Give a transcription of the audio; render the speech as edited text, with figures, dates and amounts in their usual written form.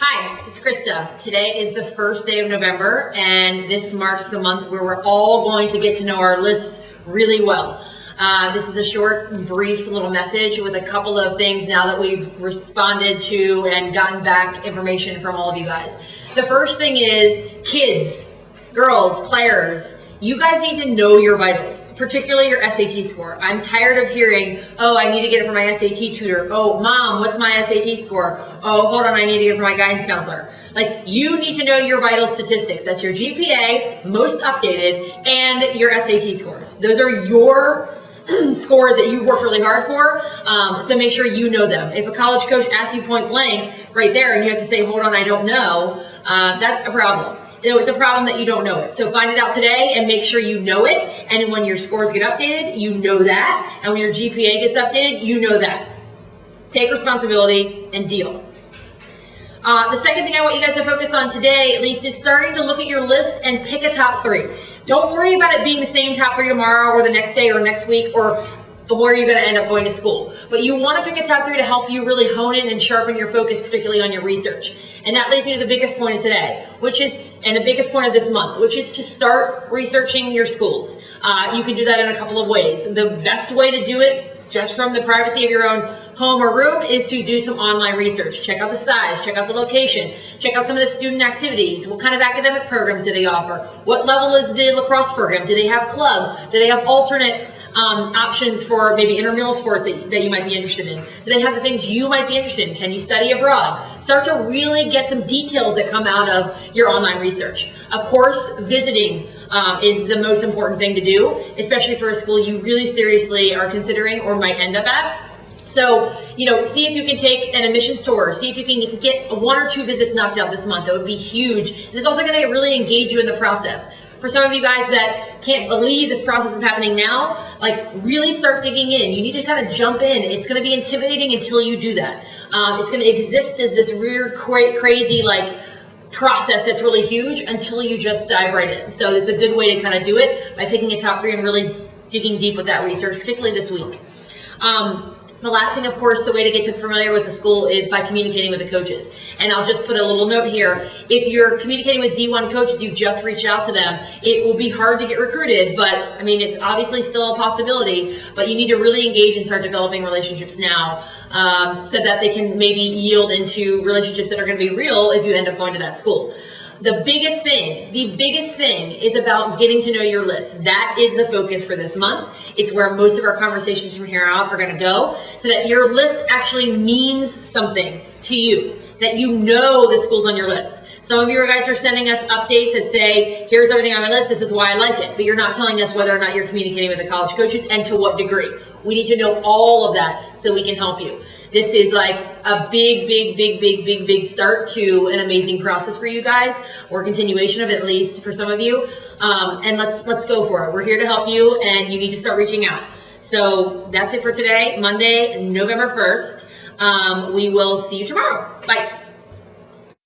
Hi, it's Krista. Today is the first day of November, and this marks the month where we're all going to get to know our list really well. This is a short and brief little message with a couple of things now that we've responded to and gotten back information from all of you guys. The first thing is kids, girls, players, you guys need to know your vitals, particularly your SAT score. I'm tired of hearing, oh, I need to get it from my SAT tutor. Oh, mom, what's my SAT score? Oh, hold on, I need to get it from my guidance counselor. Like, you need to know your vital statistics. That's your GPA, most updated, and your SAT scores. Those are your scores that you've worked really hard for, so make sure you know them. If a college coach asks you point blank right there and you have to say, hold on, I don't know, that's a problem. It's a problem that you don't know it. So find it out today and make sure you know it. And when your scores get updated, you know that. And when your GPA gets updated, you know that. Take responsibility and deal. The second thing I want you guys to focus on today, at least, is starting to look at your list and pick a top three. Don't worry about it being the same top three tomorrow or the next day or next week or where you're going to end up going to school. But you want to pick a top three to help you really hone in and sharpen your focus, particularly on your research. And that leads me to the biggest point of today, and the biggest point of this month, which is to start researching your schools. You can do that in a couple of ways. The best way to do it, just from the privacy of your own home or room, is to do some online research. Check out the size, check out the location, check out some of the student activities. What kind of academic programs do they offer? What level is the lacrosse program? Do they have club? Do they have alternate options for maybe intramural sports that you might be interested in? Do they have the things you might be interested in? Can you study abroad? Start to really get some details that come out of your online research. Of course, visiting is the most important thing to do, especially for a school you really seriously are considering or might end up at. So, see if you can take an admissions tour. See if you can get 1 or 2 visits knocked out this month. That would be huge. And it's also going to really engage you in the process. For some of you guys that can't believe this process is happening now, really start digging in. You need to kind of jump in. It's going to be intimidating until you do that. It's going to exist as this weird, crazy, process that's really huge until you just dive right in. So it's a good way to kind of do it by picking a top 3 and really digging deep with that research, particularly this week. The last thing, of course, the way to get familiar with the school is by communicating with the coaches. And I'll just put a little note here. If you're communicating with D1 coaches, you've just reached out to them, it will be hard to get recruited, but it's obviously still a possibility, but you need to really engage and start developing relationships now so that they can maybe yield into relationships that are going to be real if you end up going to that school. The biggest thing is about getting to know your list. That is the focus for this month. It's where most of our conversations from here out are going to go, so that your list actually means something to you, that you know the schools on your list. Some of you guys are sending us updates that say, here's everything on my list, this is why I like it, but you're not telling us whether or not you're communicating with the college coaches and to what degree. We need to know all of that so we can help you. This is like a big start to an amazing process for you guys, or continuation of it, at least for some of you. And let's go for it. We're here to help you, and you need to start reaching out. So that's it for today, Monday, November 1st. We will see you tomorrow. Bye.